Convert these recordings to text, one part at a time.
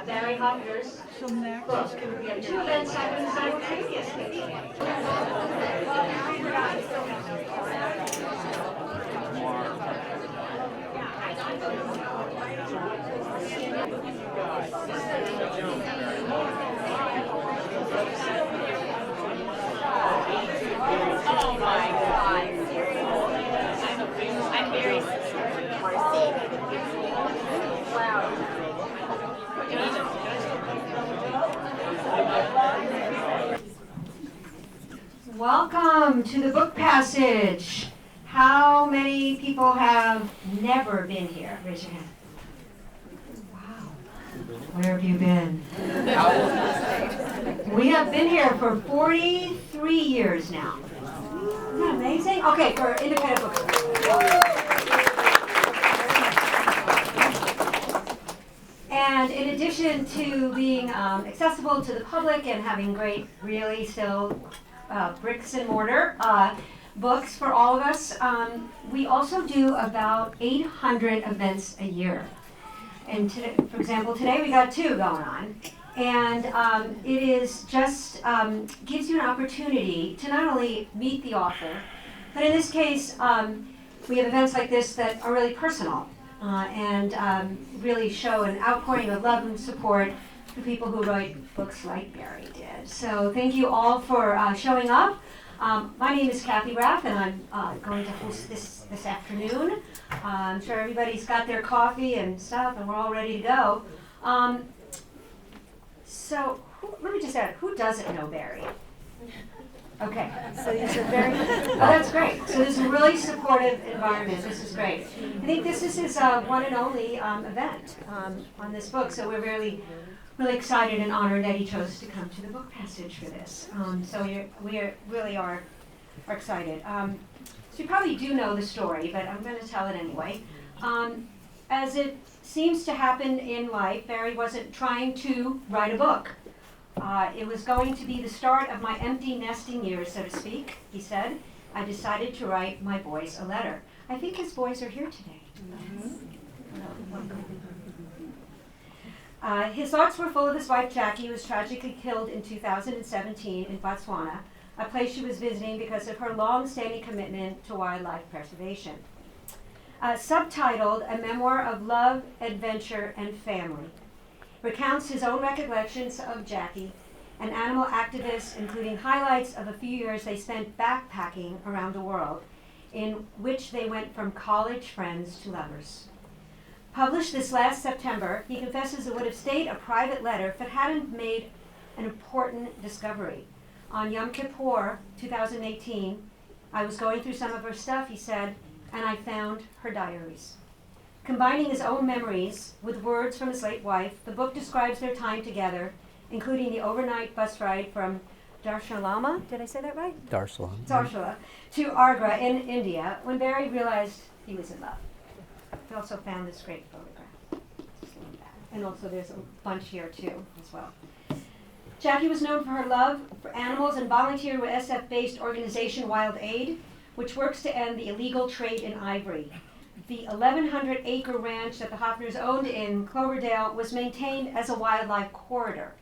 Barry Hoffner's book. We have two events happening simultaneously. Oh my God! I'm very wow. Welcome to the book passage. How many people have never been here? Raise your hand. Wow. Where have you been? We have been here for 43 years now. Isn't that amazing? Okay, for independent bookstores. And in addition to being accessible to the public and having great, really still bricks and mortar books for all of us, we also do about 800 events a year. And today, for example, today we got 2 going on. And it is just gives you an opportunity to not only meet the author, but in this case, we have events like this that are really personal and really show an outpouring of love and support for people who write books like Barry did. So thank you all for showing up. My name is Kathy Raff, and I'm going to host this afternoon. I'm sure everybody's got their coffee and stuff, and we're all ready to go. So let me just add, who doesn't know Barry? Okay, so these are very, oh, that's great. So this is a really supportive environment. This is great. I think this is his one and only event on this book, so we're really excited and honored that he chose to come to the book passage for this. So we really are excited. So you probably do know the story, but I'm going to tell it anyway. As it seems to happen in life, Barry wasn't trying to write a book. It was going to be the start of my empty nesting years, so to speak, he said. I decided to write my boys a letter. I think his boys are here today. His thoughts were full of his wife Jackie, who was tragically killed in 2017 in Botswana, a place she was visiting because of her long-standing commitment to wildlife preservation. Subtitled A Memoir of Love, Adventure, and Family, recounts his own recollections of Jackie, an animal activist, including highlights of a few years they spent backpacking around the world, in which they went from college friends to lovers. Published this last September, he confesses it would have stayed a private letter if it hadn't made an important discovery. On Yom Kippur 2018, I was going through some of her stuff, he said, and I found her diaries. Combining his own memories with words from his late wife, the book describes their time together, including the overnight bus ride from Dharamshala, did I say that right? Dharamshala, to Agra in India, when Barry realized he was in love. He also found this great photograph. And also there's a bunch here too, as well. Jackie was known for her love for animals and volunteered with SF-based organization Wild Aid, which works to end the illegal trade in ivory. the 1,100-acre ranch that the Hoffners owned in Cloverdale was maintained as a wildlife corridor,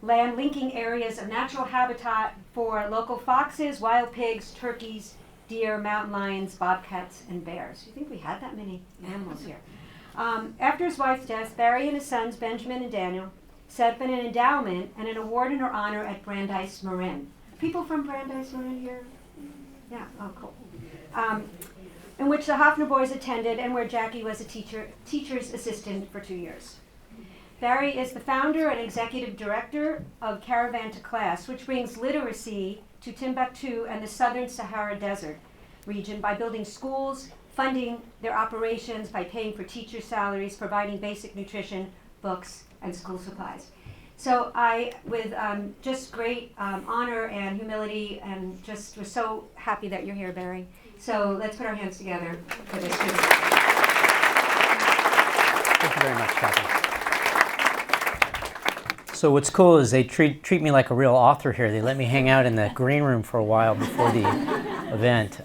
land linking areas of natural habitat for local foxes, wild pigs, turkeys, deer, mountain lions, bobcats, and bears. You think we had that many animals here? After his wife's death, Barry and his sons, Benjamin and Daniel, set up an endowment and an award in her honor at Brandeis Marin. People from Brandeis Marin here? Yeah, oh, cool. In which the Hoffner boys attended and where Jackie was a teacher's assistant for 2 years. Barry is the founder and executive director of Caravan to Class, which brings literacy to Timbuktu and the southern Sahara Desert region by building schools, funding their operations by paying for teacher salaries, providing basic nutrition, books, and school supplies. So I, with just great honor and humility, and just was so happy that you're here, Barry. So let's put our hands together for this. Thank you very much, Kathy. So what's cool is they treat me like a real author here. They let me hang out in the green room for a while before the event.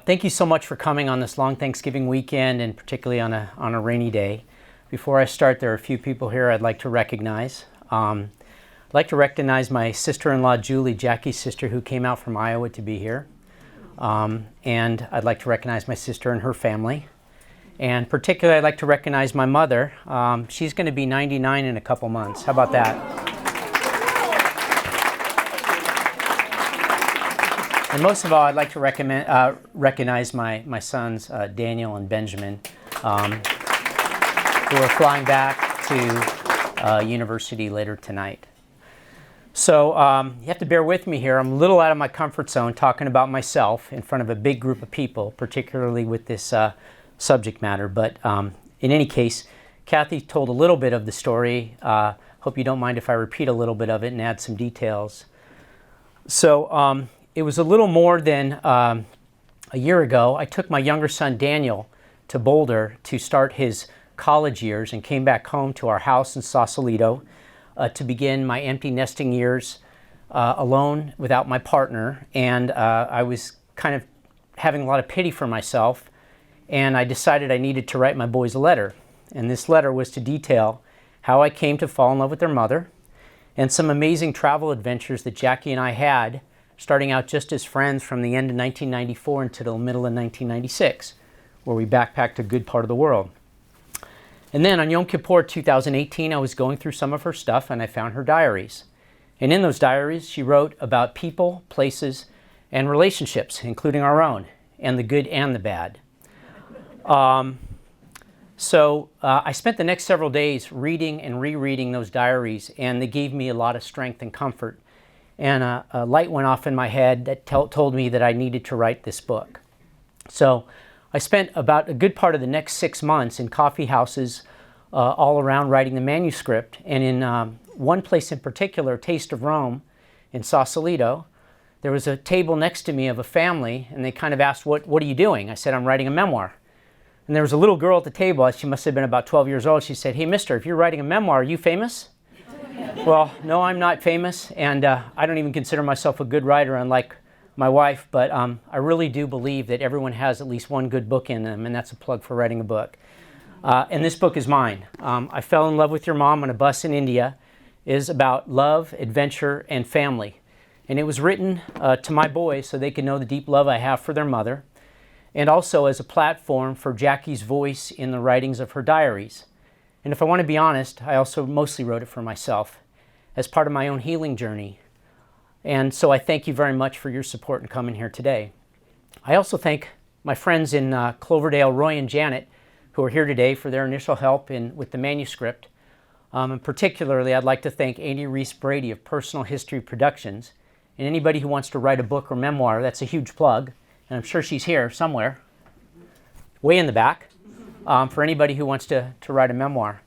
Thank you so much for coming on this long Thanksgiving weekend, and particularly on a rainy day. Before I start, there are a few people here I'd like to recognize. I'd like to recognize my sister-in-law, Julie, Jackie's sister, who came out from Iowa to be here. And I'd like to recognize my sister and her family. And particularly, I'd like to recognize my mother. She's going to be 99 in a couple months. How about that? And most of all, I'd like to recognize my sons, Daniel and Benjamin, who are flying back to university later tonight. So you have to bear with me here. I'm a little out of my comfort zone talking about myself in front of a big group of people, particularly with this subject matter. But in any case, Kathy told a little bit of the story. Hope you don't mind if I repeat a little bit of it and add some details. So it was a little more than a year ago. I took my younger son, Daniel, to Boulder to start his college years and came back home to our house in Sausalito to begin my empty nesting years alone without my partner. And I was kind of having a lot of pity for myself, and I decided I needed to write my boys a letter. And this letter was to detail how I came to fall in love with their mother and some amazing travel adventures that Jackie and I had, starting out just as friends from the end of 1994 until the middle of 1996, where we backpacked a good part of the world. And then on Yom Kippur 2018, I was going through some of her stuff and I found her diaries. And in those diaries, she wrote about people, places, and relationships, including our own, and the good and the bad. I spent the next several days reading and rereading those diaries, and they gave me a lot of strength and comfort. And a light went off in my head that told me that I needed to write this book. So I spent about a good part of the next 6 months in coffee houses all around writing the manuscript. And in one place in particular, Taste of Rome in Sausalito, there was a table next to me of a family, and they kind of asked, what are you doing? I said, I'm writing a memoir. And there was a little girl at the table. She must have been about 12 years old. She said, hey, mister, if you're writing a memoir, are you famous? Well, no, I'm not famous, and I don't even consider myself a good writer, unlike my wife, but I really do believe that everyone has at least one good book in them, and that's a plug for writing a book. And this book is mine. I Fell in Love with Your Mom on a Bus in India is about love, adventure, and family. And it was written to my boys so they could know the deep love I have for their mother, and also as a platform for Jackie's voice in the writings of her diaries. And if I want to be honest, I also mostly wrote it for myself as part of my own healing journey. And so I thank you very much for your support in coming here today. I also thank my friends in Cloverdale, Roy and Janet, who are here today for their initial help with the manuscript. And particularly, I'd like to thank Andy Reese Brady of Personal History Productions. And anybody who wants to write a book or memoir, that's a huge plug. And I'm sure she's here somewhere, way in the back, for anybody who wants to write a memoir.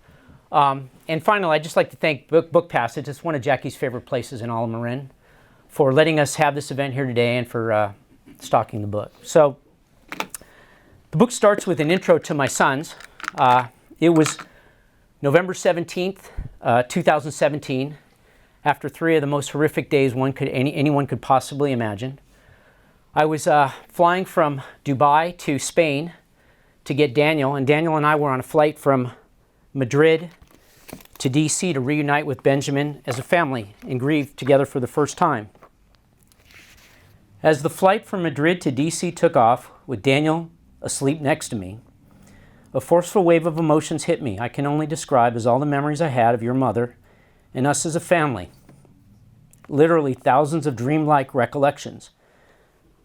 And finally, I'd just like to thank Book Passage. It's one of Jackie's favorite places in all of Marin, for letting us have this event here today and for stocking the book. So the book starts with an intro to my sons. It was November 17th, 2017, after 3 of the most horrific days anyone could possibly imagine. I was flying from Dubai to Spain to get Daniel, and Daniel and I were on a flight from Madrid to DC to reunite with Benjamin as a family and grieve together for the first time. As the flight from Madrid to DC took off, with Daniel asleep next to me, a forceful wave of emotions hit me I can only describe as all the memories I had of your mother and us as a family. Literally thousands of dreamlike recollections.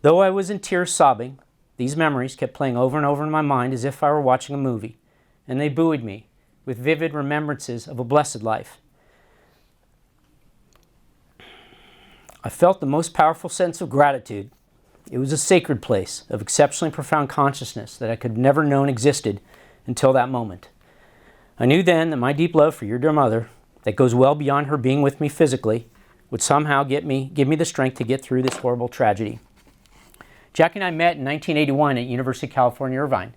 Though I was in tears sobbing, these memories kept playing over and over in my mind as if I were watching a movie, and they buoyed me with vivid remembrances of a blessed life. I felt the most powerful sense of gratitude. It was a sacred place of exceptionally profound consciousness that I could have never known existed until that moment. I knew then that my deep love for your dear mother, that goes well beyond her being with me physically, would somehow give me the strength to get through this horrible tragedy. Jackie and I met in 1981 at University of California, Irvine.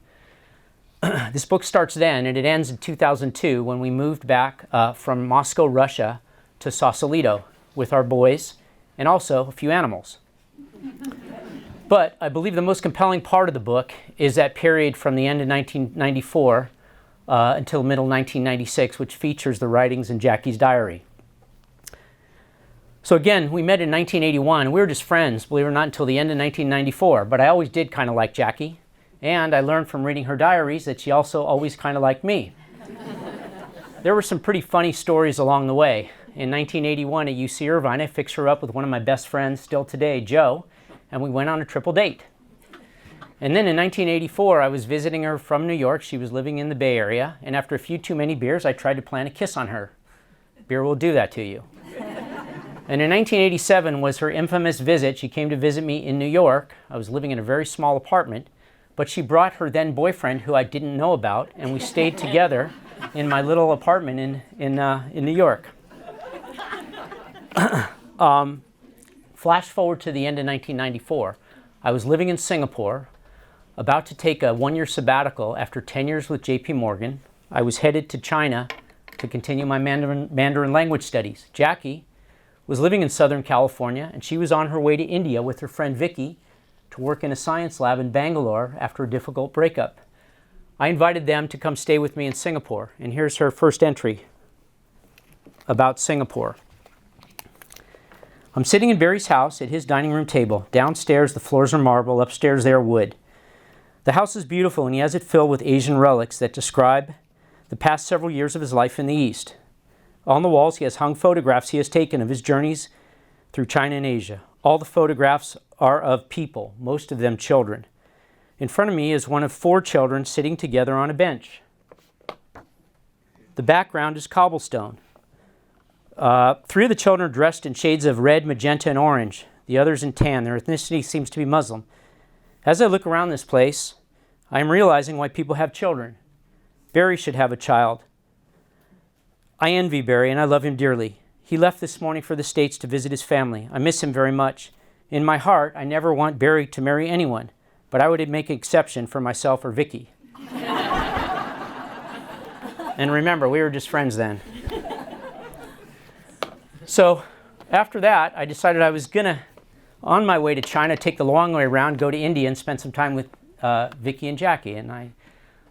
This book starts then, and it ends in 2002 when we moved back from Moscow, Russia, to Sausalito with our boys and also a few animals. But I believe the most compelling part of the book is that period from the end of 1994 until middle 1996, which features the writings in Jackie's diary. So again, we met in 1981. We were just friends, believe it or not, until the end of 1994. But I always did kind of like Jackie. And I learned from reading her diaries that she also always kind of liked me. There were some pretty funny stories along the way. In 1981 at UC Irvine, I fixed her up with one of my best friends still today, Joe, and we went on a triple date. And then in 1984, I was visiting her from New York. She was living in the Bay Area, and after a few too many beers, I tried to plant a kiss on her. Beer will do that to you. And in 1987 was her infamous visit. She came to visit me in New York. I was living in a very small apartment, but she brought her then boyfriend, who I didn't know about, and we stayed together in my little apartment in New York. Flash forward to the end of 1994. I was living in Singapore, about to take a one-year sabbatical after 10 years with JP Morgan. I was headed to China to continue my Mandarin language studies. Jackie was living in Southern California, and she was on her way to India with her friend Vicky to work in a science lab in Bangalore after a difficult breakup. I invited them to come stay with me in Singapore, and here's her first entry about Singapore. I'm sitting in Barry's house at his dining room table. Downstairs, the floors are marble. Upstairs, they are wood. The house is beautiful, and he has it filled with Asian relics that describe the past several years of his life in the East. On the walls, he has hung photographs he has taken of his journeys through China and Asia. All the photographs are of people, most of them children. In front of me is one of 4 children sitting together on a bench. The background is cobblestone. 3 of the children are dressed in shades of red, magenta, and orange. The others in tan. Their ethnicity seems to be Muslim. As I look around this place, I am realizing why people have children. Barry should have a child. I envy Barry, and I love him dearly. He left this morning for the States to visit his family. I miss him very much. In my heart, I never want Barry to marry anyone, but I would make an exception for myself or Vicky. And remember, we were just friends then. So after that, I decided I was going to, on my way to China, take the long way around, go to India and spend some time with Vicky and Jackie. And I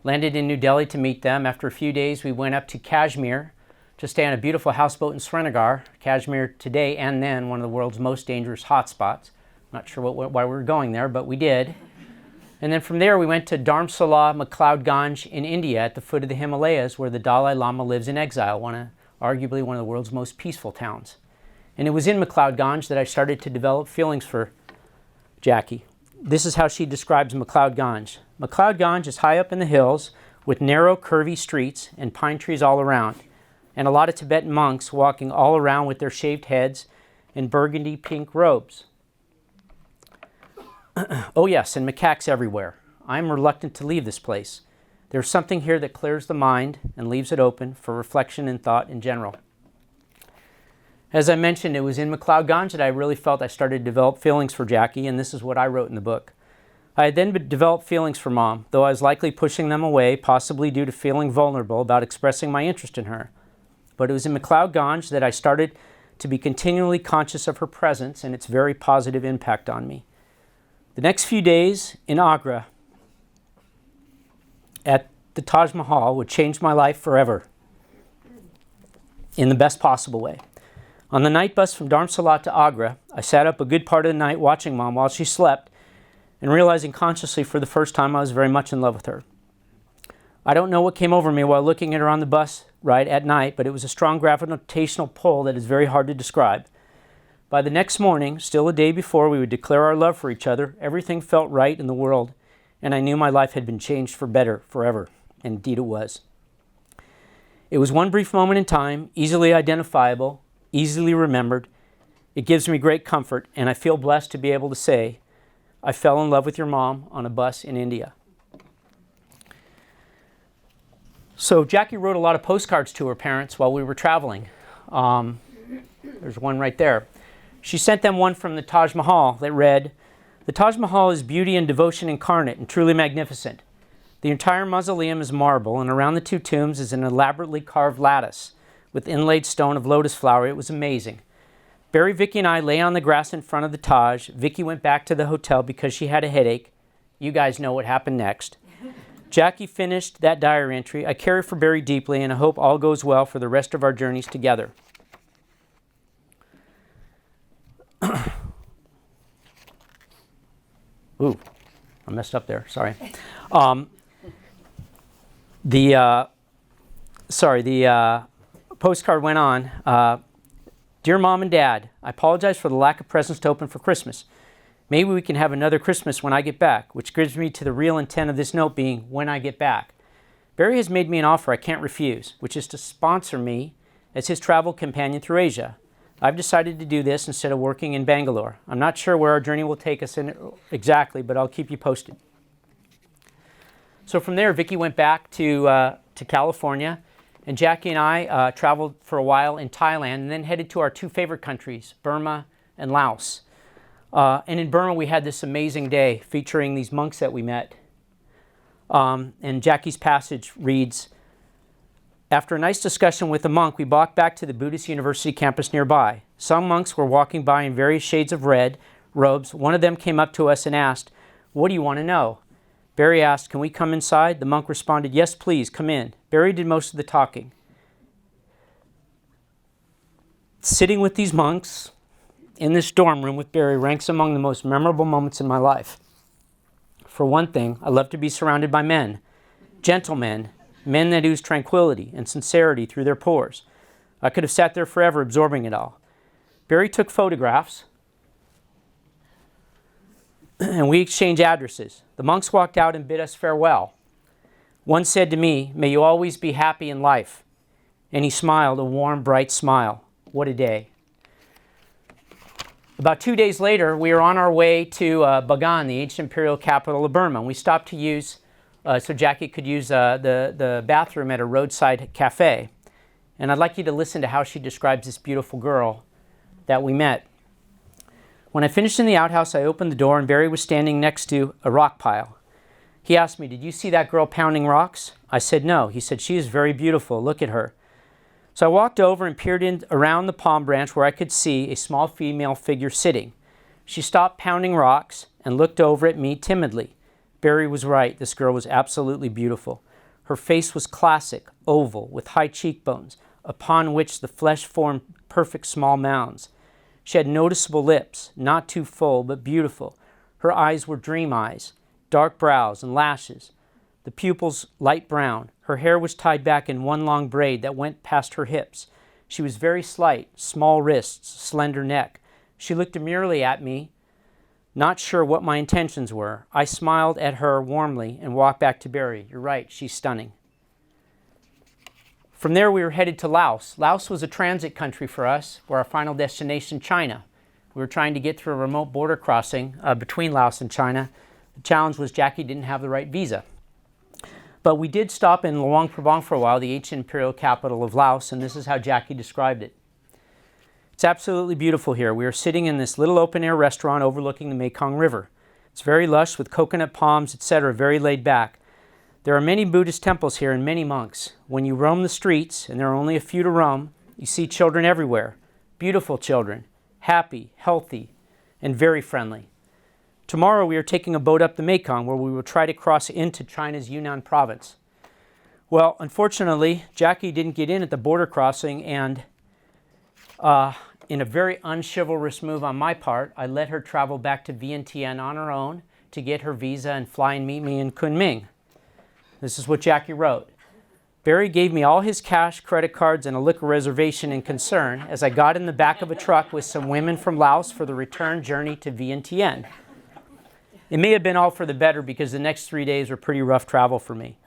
landed in New Delhi to meet them. After a few days, we went up to Kashmir to stay on a beautiful houseboat in Srinagar. Kashmir today and then one of the world's most dangerous hotspots. Not sure why we were going there, but we did. And then from there, we went to Dharamsala, McLeod in India at the foot of the Himalayas, where the Dalai Lama lives in exile, arguably one of the world's most peaceful towns. And it was in McLeod that I started to develop feelings for Jackie. This is how she describes McLeod. McLeod is high up in the hills with narrow, curvy streets and pine trees all around, and a lot of Tibetan monks walking all around with their shaved heads and burgundy pink robes. Oh yes, and macaques everywhere. I'm reluctant to leave this place. There's something here that clears the mind and leaves it open for reflection and thought in general. As I mentioned, it was in McLeod that I really felt I started to develop feelings for Jackie, and this is what I wrote in the book. I had then developed feelings for Mom, though I was likely pushing them away, possibly due to feeling vulnerable about expressing my interest in her. But it was in McLeod that I started to be continually conscious of her presence and its very positive impact on me. The next few days in Agra at the Taj Mahal would change my life forever in the best possible way. On the night bus from Dharamsala to Agra, I sat up a good part of the night watching Mom while she slept and realizing consciously for the first time I was very much in love with her. I don't know what came over me while looking at her on the bus ride at night, but it was a strong gravitational pull that is very hard to describe. By the next morning, still a day before we would declare our love for each other, everything felt right in the world, and I knew my life had been changed for better forever. And indeed it was. It was one brief moment in time, easily identifiable, easily remembered. It gives me great comfort, and I feel blessed to be able to say, I fell in love with your mom on a bus in India. So Jackie wrote a lot of postcards to her parents while we were traveling. There's one right there. She sent them one from the Taj Mahal that read, "The Taj Mahal is beauty and devotion incarnate and truly magnificent. The entire mausoleum is marble, and around the two tombs is an elaborately carved lattice with inlaid stone of lotus flower. It was amazing. Barry, Vicky, and I lay on the grass in front of the Taj. Vicky went back to the hotel because she had a headache. You guys know what happened next. Jackie finished that diary entry. I care for Barry deeply, and I hope all goes well for the rest of our journeys together." Ooh, I messed up there. Sorry. The postcard went on. "Dear Mom and Dad, I apologize for the lack of presents to open for Christmas. Maybe we can have another Christmas when I get back," which gives me to the real intent of this note being when I get back. Barry has made me an offer I can't refuse, which is to sponsor me as his travel companion through Asia. I've decided to do this instead of working in Bangalore. I'm not sure where our journey will take us in exactly, but I'll keep you posted. So from there, Vicky went back to California, and Jackie and I traveled for a while in Thailand and then headed to our two favorite countries, Burma and Laos. And in Burma, we had this amazing day featuring these monks that we met. And Jackie's passage reads, "After a nice discussion with a monk, we walked back to the Buddhist University campus nearby. Some monks were walking by in various shades of red robes. One of them came up to us and asked, 'What do you want to know?' Barry asked, 'Can we come inside?' The monk responded, 'Yes, please, come in.' Barry did most of the talking. Sitting with these monks in this dorm room with Barry ranks among the most memorable moments in my life. For one thing, I love to be surrounded by men, gentlemen, men that ooze tranquility and sincerity through their pores. I could have sat there forever absorbing it all. Barry took photographs, and we exchanged addresses. The monks walked out and bid us farewell. One said to me, 'May you always be happy in life.' And he smiled a warm, bright smile. What a day." About 2 days later, we were on our way to Bagan, the ancient imperial capital of Burma. We stopped to use, so Jackie could use the bathroom at a roadside cafe. And I'd like you to listen to how she describes this beautiful girl that we met. "When I finished in the outhouse, I opened the door and Barry was standing next to a rock pile. He asked me, 'Did you see that girl pounding rocks?' I said, 'No.' He said, 'She is very beautiful. Look at her.' So I walked over and peered in around the palm branch where I could see a small female figure sitting. She stopped pounding rocks and looked over at me timidly. Barry was right. This girl was absolutely beautiful. Her face was classic, oval, with high cheekbones, upon which the flesh formed perfect small mounds. She had noticeable lips, not too full, but beautiful. Her eyes were dream eyes, dark brows and lashes. The pupils light brown. Her hair was tied back in one long braid that went past her hips. She was very slight, small wrists, slender neck. She looked demurely at me, not sure what my intentions were. I smiled at her warmly and walked back to Barry. 'You're right, she's stunning.' From there, we were headed to Laos. Laos was a transit country for us, for our final destination, China. We were trying to get through a remote border crossing between Laos and China. The challenge was Jackie didn't have the right visa. But we did stop in Luang Prabang for a while, the ancient imperial capital of Laos, and this is how Jackie described it. It's absolutely beautiful here. We are sitting in this little open-air restaurant overlooking the Mekong River. It's very lush with coconut palms, etc., very laid back. There are many Buddhist temples here and many monks. When you roam the streets, and there are only a few to roam, you see children everywhere. Beautiful children, happy, healthy, and very friendly. Tomorrow we are taking a boat up the Mekong where we will try to cross into China's Yunnan province. Well, unfortunately, Jackie didn't get in at the border crossing, and in a very unchivalrous move on my part, I let her travel back to Vientiane on her own to get her visa and fly and meet me in Kunming. This is what Jackie wrote. Barry gave me all his cash, credit cards, and a liquor reservation in concern as I got in the back of a truck with some women from Laos for the return journey to Vientiane. It may have been all for the better because the next 3 days were pretty rough travel for me.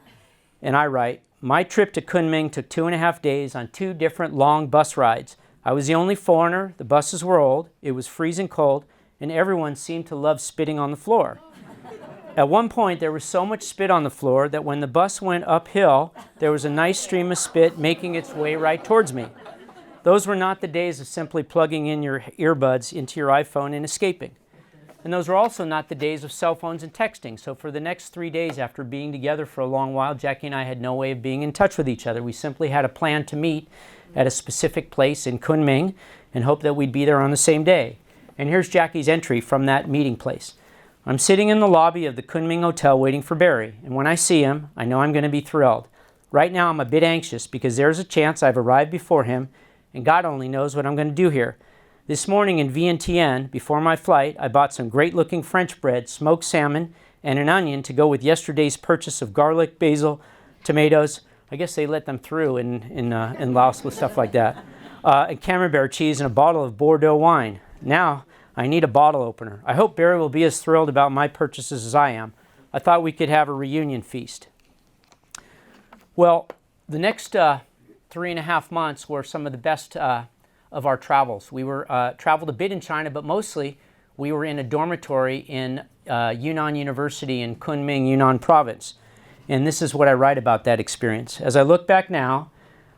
And I write, my trip to Kunming took 2.5 days on 2 different long bus rides. I was the only foreigner, the buses were old, it was freezing cold, and everyone seemed to love spitting on the floor. At one point, there was so much spit on the floor that when the bus went uphill, there was a nice stream of spit making its way right towards me. Those were not the days of simply plugging in your earbuds into your iPhone and escaping. And those were also not the days of cell phones and texting. So for the next 3 days after being together for a long while, Jackie and I had no way of being in touch with each other. We simply had a plan to meet at a specific place in Kunming and hope that we'd be there on the same day. And here's Jackie's entry from that meeting place. I'm sitting in the lobby of the Kunming Hotel waiting for Barry, and when I see him, I know I'm going to be thrilled. Right now I'm a bit anxious because there's a chance I've arrived before him, and God only knows what I'm going to do here. This morning in Vientiane, before my flight, I bought some great-looking French bread, smoked salmon, and an onion to go with yesterday's purchase of garlic, basil, tomatoes. I guess they let them through in Laos with stuff like that. And camembert cheese and a bottle of Bordeaux wine. Now, I need a bottle opener. I hope Barry will be as thrilled about my purchases as I am. I thought we could have a reunion feast. Well, the next 3.5 months were some of the best of our travels. We were traveled a bit in China, but mostly we were in a dormitory in Yunnan University in Kunming, Yunnan province. And this is what I write about that experience. As I look back now,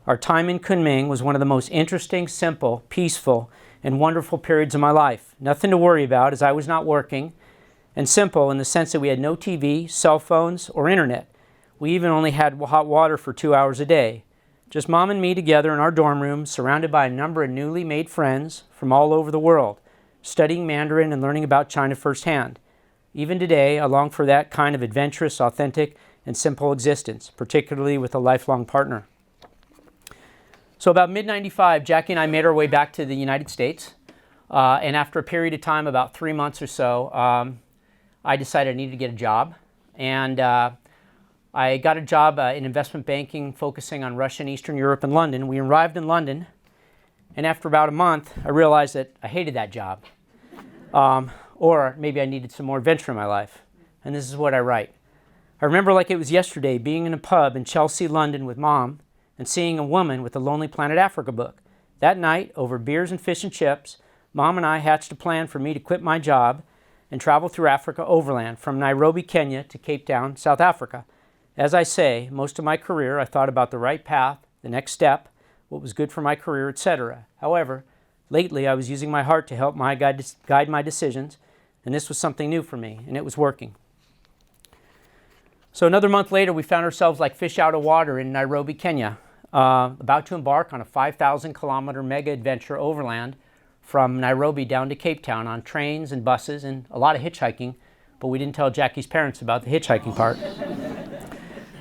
our time in Kunming was one of the most interesting, simple, peaceful, and wonderful periods of my life. Nothing to worry about as I was not working, and simple in the sense that we had no TV, cell phones, or internet. We even only had hot water for 2 hours a day. Just Mom and me together in our dorm room, surrounded by a number of newly made friends from all over the world, studying Mandarin and learning about China firsthand. Even today, I long for that kind of adventurous, authentic, and simple existence, particularly with a lifelong partner. So about mid-95, Jackie and I made our way back to the United States. And after a period of time, about 3 months or so, I decided I needed to get a job. And I got a job in investment banking focusing on Russia and Eastern Europe and London. We arrived in London, and after about a month, I realized that I hated that job. Or maybe I needed some more adventure in my life. And this is what I write. I remember like it was yesterday being in a pub in Chelsea, London with Mom and seeing a woman with the Lonely Planet Africa book. That night, over beers and fish and chips, Mom and I hatched a plan for me to quit my job and travel through Africa overland from Nairobi, Kenya to Cape Town, South Africa. As I say, most of my career I thought about the right path, the next step, what was good for my career, etc. However, lately I was using my heart to help guide my decisions, and this was something new for me, and it was working. So another month later, we found ourselves like fish out of water in Nairobi, Kenya, about to embark on a 5,000-kilometer mega adventure overland from Nairobi down to Cape Town on trains and buses and a lot of hitchhiking, but we didn't tell Jackie's parents about the hitchhiking part.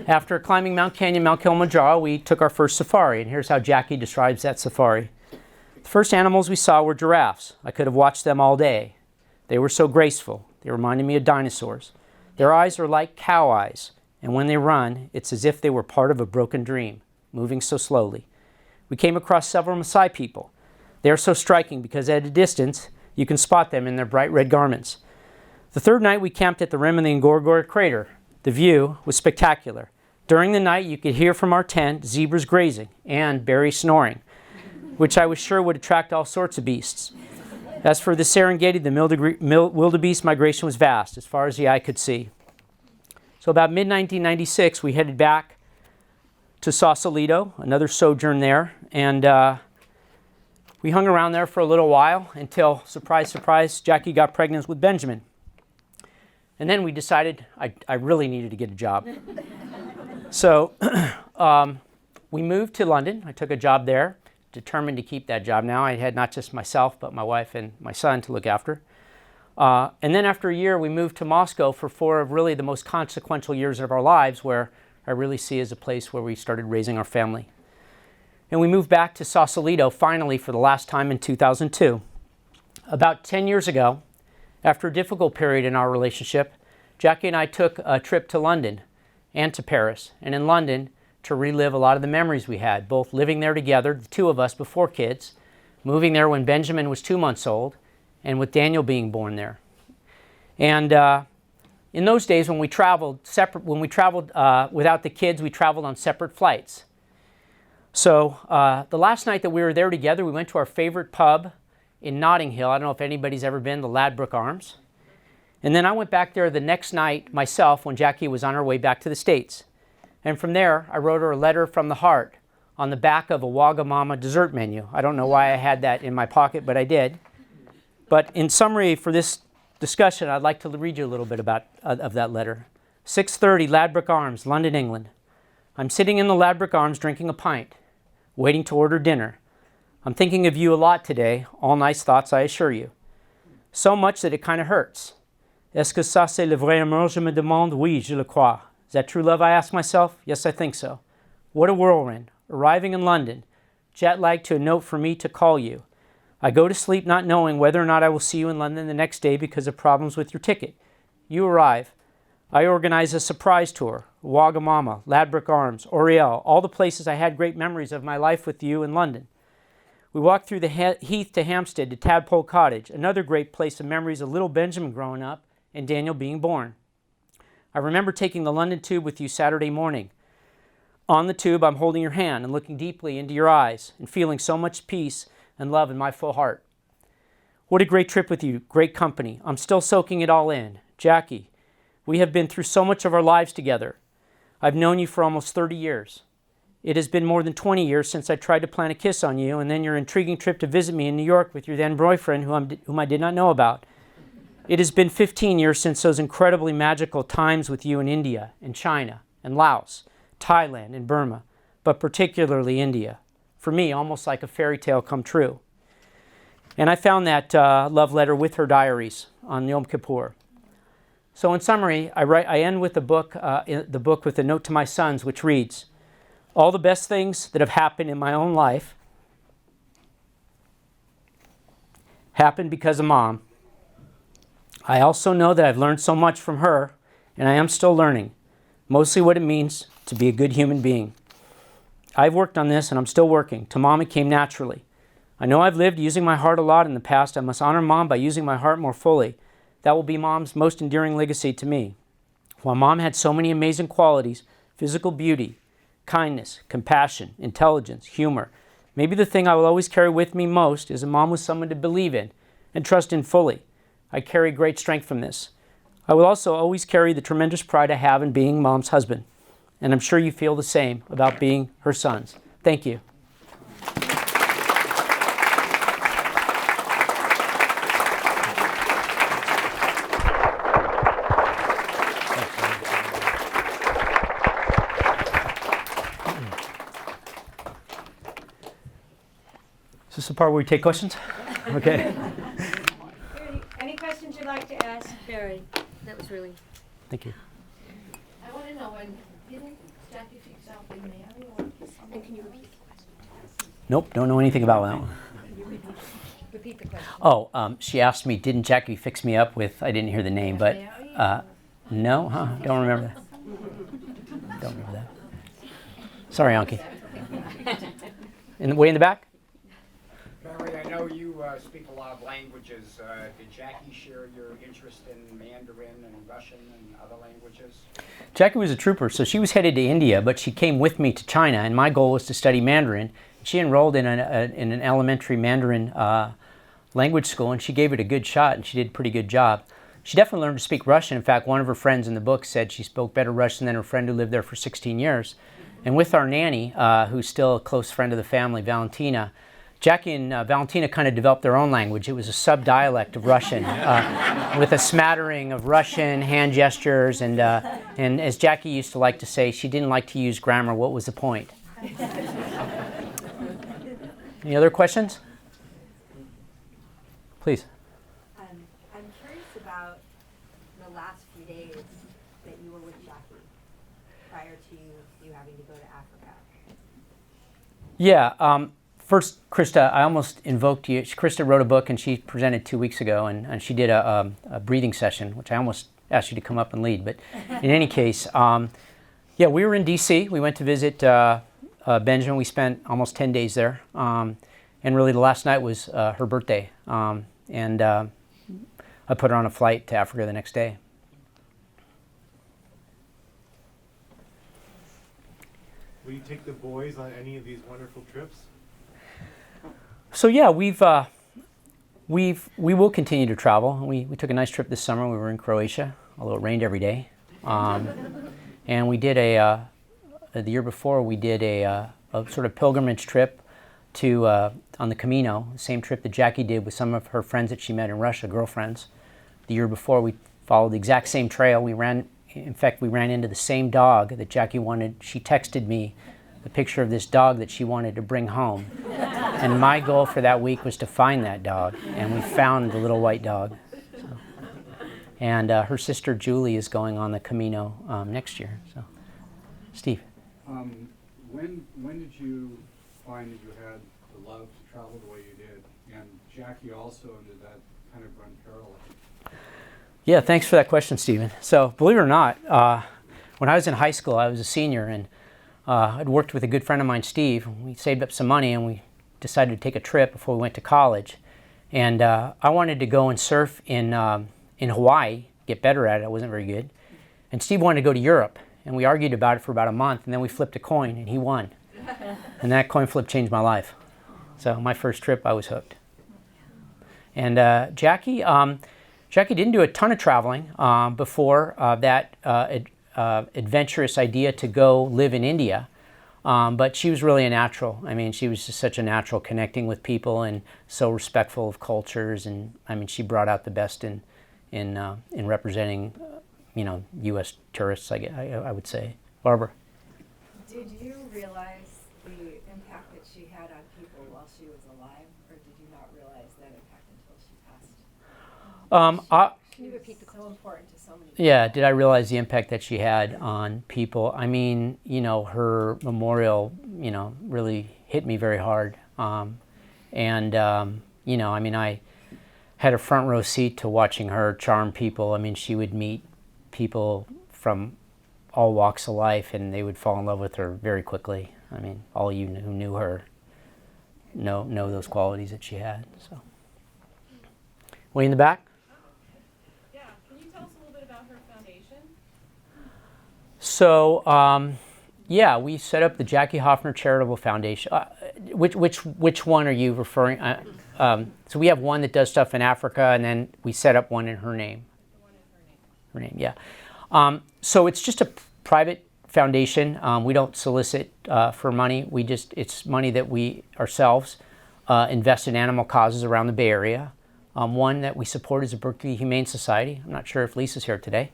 After climbing Mount Kenya, Mount Kilimanjaro, we took our first safari, and here's how Jackie describes that safari. The first animals we saw were giraffes. I could have watched them all day. They were so graceful. They reminded me of dinosaurs. Their eyes are like cow eyes, and when they run, it's as if they were part of a broken dream, moving so slowly. We came across several Maasai people. They are so striking because at a distance, you can spot them in their bright red garments. The third night, we camped at the rim of the Ngorongoro crater. The view was spectacular. During the night, you could hear from our tent zebras grazing and Barry snoring, which I was sure would attract all sorts of beasts. As for the Serengeti, the wildebeest migration was vast, as far as the eye could see. So about mid-1996, we headed back to Sausalito, another sojourn there, and we hung around there for a little while until, surprise, surprise, Jackie got pregnant with Benjamin. And then we decided I really needed to get a job. So we moved to London. I took a job there. Determined to keep that job now. I had not just myself, but my wife and my son to look after. And then after a year, we moved to Moscow for 4 of really the most consequential years of our lives, where I really see as a place where we started raising our family. And we moved back to Sausalito finally for the last time in 2002. About 10 years ago, after a difficult period in our relationship, Jackie and I took a trip to London and to Paris, and in London to relive a lot of the memories we had, both living there together, the two of us before kids, moving there when Benjamin was 2 months old, and with Daniel being born there. And in those days when we traveled without the kids, we traveled on separate flights. So the last night that we were there together, we went to our favorite pub in Notting Hill. I don't know if anybody's ever been, the Ladbroke Arms. And then I went back there the next night myself when Jackie was on her way back to the States. And from there, I wrote her a letter from the heart on the back of a Wagamama dessert menu. I don't know why I had that in my pocket, but I did. But in summary for this discussion, I'd like to read you a little bit of that letter. 6:30 Ladbroke Arms, London, England. I'm sitting in the Ladbroke Arms drinking a pint, waiting to order dinner. I'm thinking of you a lot today, all nice thoughts, I assure you. So much that it kind of hurts. Est-ce que ça c'est le vrai amour, je me demande? Oui, je le crois. Is that true love, I ask myself? Yes, I think so. What a whirlwind. Arriving in London, jet lagged to a note for me to call you. I go to sleep not knowing whether or not I will see you in London the next day because of problems with your ticket. You arrive. I organize a surprise tour. Wagamama, Ladbroke Arms, Oriel, all the places I had great memories of my life with you in London. We walked through the Heath to Hampstead to Tadpole Cottage, another great place of memories of little Benjamin growing up and Daniel being born. I remember taking the London Tube with you Saturday morning. On the tube, I'm holding your hand and looking deeply into your eyes and feeling so much peace and love in my full heart. What a great trip with you, great company. I'm still soaking it all in. Jackie, we have been through so much of our lives together. I've known you for almost 30 years. It has been more than 20 years since I tried to plant a kiss on you, and then your intriguing trip to visit me in New York with your then boyfriend, whom I did not know about. It has been 15 years since those incredibly magical times with you in India and China and Laos, Thailand and Burma, but particularly India. For me, almost like a fairy tale come true. And I found that love letter with her diaries on Yom Kippur. So in summary, I end with the book with a note to my sons, which reads, all the best things that have happened in my own life happened because of Mom. I also know that I've learned so much from her, and I am still learning, mostly what it means to be a good human being. I've worked on this, and I'm still working. To Mom, it came naturally. I know I've lived using my heart a lot in the past. I must honor Mom by using my heart more fully. That will be Mom's most enduring legacy to me. While Mom had so many amazing qualities, physical beauty, kindness, compassion, intelligence, humor, maybe the thing I will always carry with me most is that Mom was someone to believe in and trust in fully. I carry great strength from this. I will also always carry the tremendous pride I have in being Mom's husband. And I'm sure you feel the same about being her sons. Thank you. Is this the part where we take questions? Okay. Any questions you'd like to ask? Barry, that was really... Thank you. I want to know, when didn't Jackie fix out with Mary, or And can you repeat the question? Nope, don't know anything about that one. Repeat the question. Oh, she asked me, didn't Jackie fix me up with, I didn't hear the name, but no, huh? Don't remember that. Don't remember that. Sorry, Anki. Way in the back? Barry, I know you speak a lot of languages. Did Jackie share your interest in Mandarin and Russian and other languages? Jackie was a trooper, so she was headed to India, but she came with me to China, and my goal was to study Mandarin. She enrolled in an elementary Mandarin language school, and she gave it a good shot, and she did a pretty good job. She definitely learned to speak Russian. In fact, one of her friends in the book said she spoke better Russian than her friend who lived there for 16 years. And with our nanny, who's still a close friend of the family, Valentina, Jackie and Valentina kind of developed their own language. It was a sub-dialect of Russian with a smattering of Russian, hand gestures, and as Jackie used to like to say, she didn't like to use grammar. What was the point? Any other questions? Please. I'm curious Yeah. First, Krista, I almost invoked you. Krista wrote a book and she presented 2 weeks ago, and she did a breathing session, which I almost asked you to come up and lead. But in any case, yeah, we were in D.C. We went to visit Benjamin. We spent almost 10 days there. And really the last night was her birthday. And I put her on a flight to Africa the next day. Will you take the boys on any of these wonderful trips? So yeah, we will continue to travel. We took a nice trip this summer. We were in Croatia, although it rained every day. And we did the year before we did a sort of pilgrimage trip to on the Camino, the same trip that Jackie did with some of her friends that she met in Russia, girlfriends. The year before we followed the exact same trail. In fact, we ran into the same dog that Jackie wanted. She texted me the picture of this dog that she wanted to bring home. And my goal for that week was to find that dog, and we found the little white dog. So. And her sister Julie is going on the Camino next year. So, Steve. When did you find that you had the love to travel the way you did? And Jackie also, and did that kind of run parallel? Yeah, thanks for that question, Stephen. So, believe it or not, when I was in high school, I was a senior, and I'd worked with a good friend of mine, Steve. We saved up some money, and we decided to take a trip before we went to college. And I wanted to go and surf in Hawaii, get better at it. I wasn't very good. And Steve wanted to go to Europe, and we argued about it for about a month, and then we flipped a coin, and he won. And that coin flip changed my life. So my first trip, I was hooked. And Jackie didn't do a ton of traveling before that adventurous idea to go live in India. But she was really a natural. I mean, she was just such a natural, connecting with people and so respectful of cultures. And I mean, she brought out the best in representing, U.S. tourists. I would say. Barbara. Did you realize the impact that she had on people while she was alive, or did you not realize that impact until she passed? Can you repeat the So important to so many people. Yeah, did I realize the impact that she had on people? I mean, her memorial, really hit me very hard. I had a front row seat to watching her charm people. I mean, she would meet people from all walks of life, and they would fall in love with her very quickly. I mean, all you who knew her know those qualities that she had. So, way in the back. Yeah, can you tell us a little bit about her foundation? So, yeah, we set up the Jackie Hoffner Charitable Foundation. Which one are you referring? So we have one that does stuff in Africa, and then we set up one in her name. The one in her name. Her name, yeah. So it's just a private foundation. We don't solicit for money. It's money that we ourselves invest in animal causes around the Bay Area. One that we support is the Berkeley Humane Society. I'm not sure if Lisa's here today.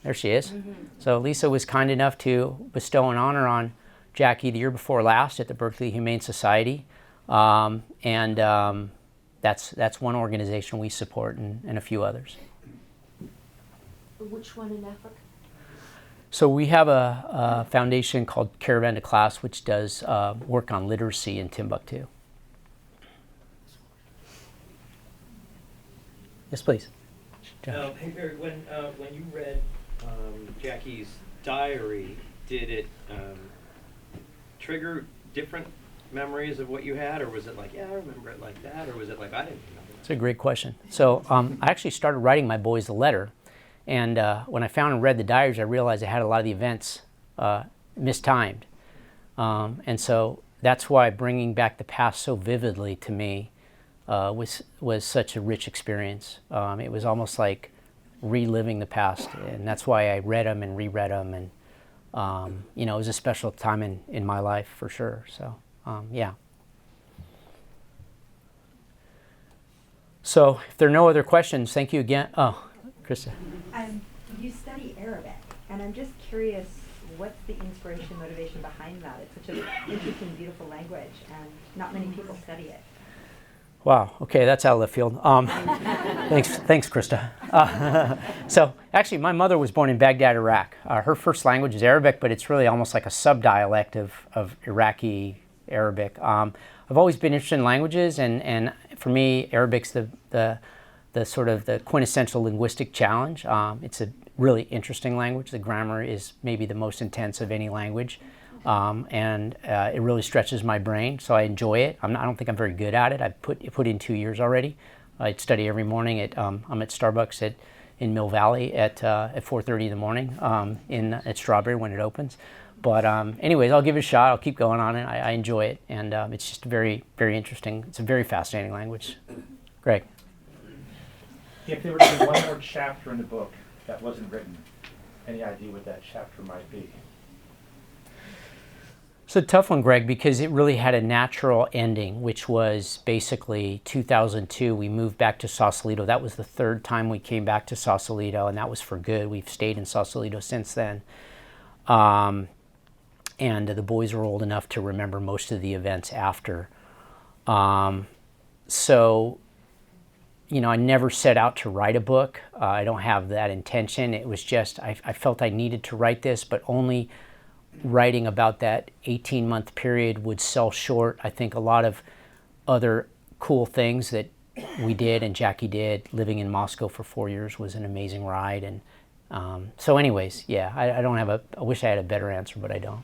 There she is. Mm-hmm. So Lisa was kind enough to bestow an honor on Jackie the year before last at the Berkeley Humane Society. That's one organization we support, and a few others. Which one in Africa? So we have a foundation called Caravan de Classe, which does work on literacy in Timbuktu. Yes, please. Hey Barry, when you read Jackie's diary, did it trigger different memories of what you had, or was it like, yeah, I remember it like that, or was it like, I didn't remember that? That's a great question. So I actually started writing my boys a letter, and when I found and read the diaries, I realized I had a lot of the events mistimed. And so that's why bringing back the past so vividly to me was such a rich experience. It was almost like reliving the past, and that's why I read them and reread them, and it was a special time in my life for sure. So yeah. So if there are no other questions, thank you again. Oh, Krista. You study Arabic, and I'm just curious, what's the inspiration, motivation behind that? It's such an interesting, beautiful language, and not many people study it. Wow. Okay, that's out of left field. Thanks, Krista. So actually, my mother was born in Baghdad, Iraq. Her first language is Arabic, but it's really almost like a subdialect of Iraqi Arabic. I've always been interested in languages, and for me, Arabic's the sort of the quintessential linguistic challenge. It's a really interesting language. The grammar is maybe the most intense of any language, and it really stretches my brain, so I enjoy it. I don't think I'm very good at it. I've put in 2 years already. I study every morning. I'm at Starbucks in Mill Valley at 4:30 in the morning at Strawberry when it opens. But anyways, I'll give it a shot. I'll keep going on it. I enjoy it, and it's just very, very interesting. It's a very fascinating language. Greg. If there were to be one more chapter in the book that wasn't written, any idea what that chapter might be? It's a tough one, Greg, because it really had a natural ending, which was basically 2002. We moved back to Sausalito. That was the third time we came back to Sausalito, and that was for good. We've stayed in Sausalito since then. And the boys are old enough to remember most of the events after. So, you know, I never set out to write a book. I don't have that intention. It was just, I felt I needed to write this, but only writing about that 18-month period would sell short, I think, a lot of other cool things that we did and Jackie did. Living in Moscow for 4 years was an amazing ride. And so anyways, yeah, I don't have I wish I had a better answer, but I don't.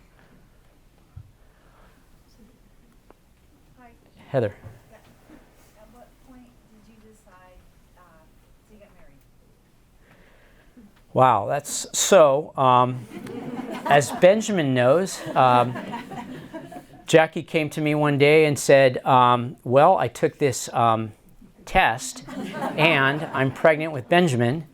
Hi. Heather. At what point did you decide to get married? Wow, that's so. As Benjamin knows, Jackie came to me one day and said, well, I took this test and I'm pregnant with Benjamin.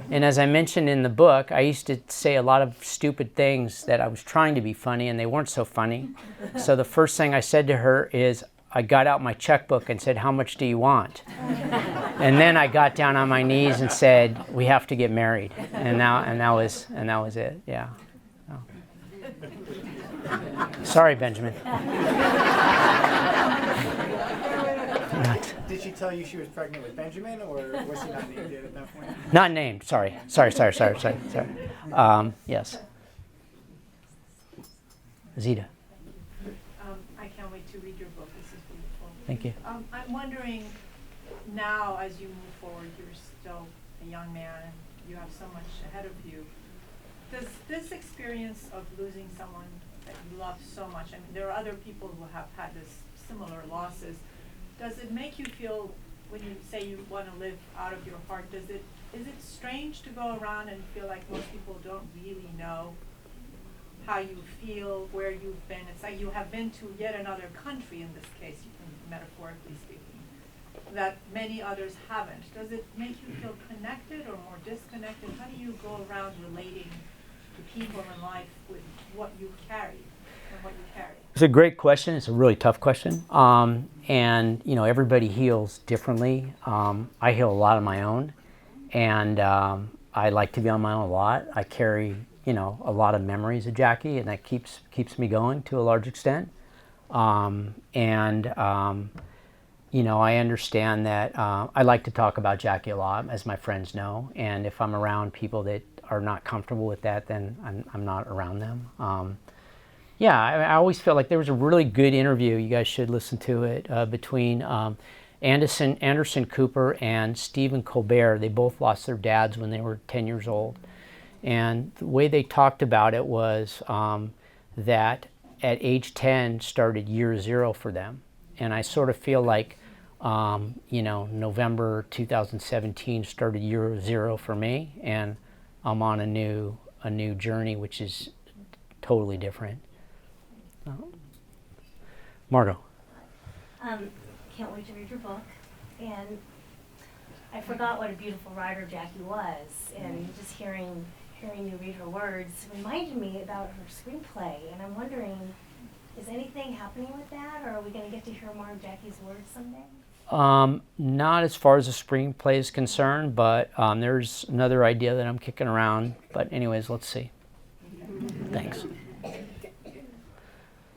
And as I mentioned in the book, I used to say a lot of stupid things that I was trying to be funny and they weren't so funny. So the first thing I said to her is, I got out my checkbook and said, how much do you want? And then I got down on my knees and said, we have to get married. And that was it, yeah. Oh. Sorry, Benjamin. Did she tell you she was pregnant with Benjamin, or was she not named yet at that point? Not named, sorry. Yes. Zita. I can't wait to read your book. This is beautiful. Thank you. I'm wondering now, as you move forward, you're still a young man and you have so much ahead of you. Does this experience of losing someone that you love so much, I mean, there are other people who have had this similar losses, does it make you feel, when you say you want to live out of your heart, is it strange to go around and feel like most people don't really know how you feel, where you've been? It's like you have been to yet another country, in this case, metaphorically speaking, that many others haven't. Does it make you feel connected or more disconnected? How do you go around relating to people in life with what you carry and what you carry? It's a great question. It's a really tough question. And, you know, everybody heals differently. I heal a lot on my own. And I like to be on my own a lot. I carry, you know, a lot of memories of Jackie, and that keeps me going to a large extent. You know, I understand that I like to talk about Jackie a lot, as my friends know. And if I'm around people that are not comfortable with that, then I'm not around them. Yeah, I always feel like there was a really good interview, you guys should listen to it, between Anderson Cooper and Stephen Colbert. They both lost their dads when they were 10 years old. And the way they talked about it was that at age 10 started year zero for them. And I sort of feel like, you know, November 2017 started year zero for me, and I'm on a new journey, which is totally different. Margot. Can't wait to read your book. And I forgot what a beautiful writer Jackie was, and just hearing you read her words reminded me about her screenplay. And I'm wondering, is anything happening with that, or are we going to get to hear more of Jackie's words someday? Not as far as the screenplay is concerned, but there's another idea that I'm kicking around. But anyways, let's see. Thanks.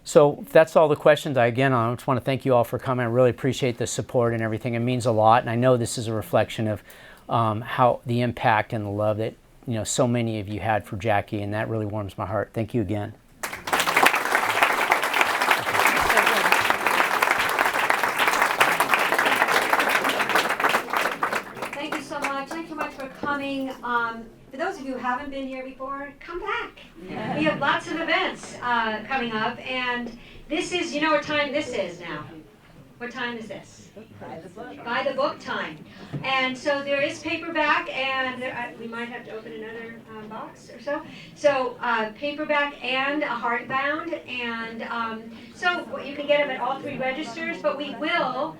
So if that's all the questions. I just want to thank you all for coming. I really appreciate the support and everything. It means a lot, and I know this is a reflection of how the impact and the love that, you know, so many of you had for Jackie, and that really warms my heart. Thank you again. coming. For those of you who haven't been here before, come back. We have lots of events coming up, and this is, you know what time this is now? What time is this? By the book time. And so there is paperback, and we might have to open another box or so. So paperback and a hardbound, and so you can get them at all 3 registers, but we will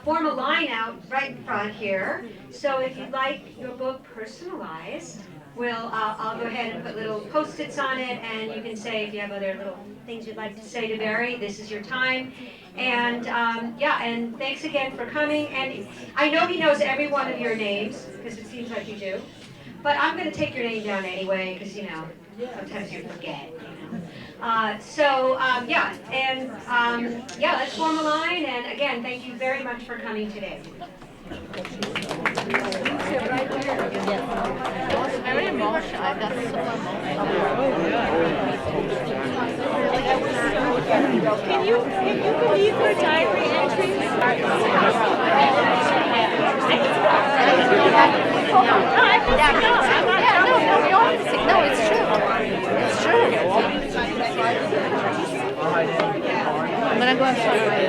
form a line out right in front here. So if you'd like your book personalized, I'll go ahead and put little Post-its on it, and you can say if you have other little things you'd like to say to Barry, this is your time. And yeah, and thanks again for coming. And I know he knows every one of your names, because it seems like you do. But I'm going to take your name down anyway, because, you know, sometimes you forget. Yeah, and yeah, let's form a line. And again, thank you very much for coming today. Very emotional. I got so Can you believe her diary entries? No, it's true. It's true. I'm gonna go and find my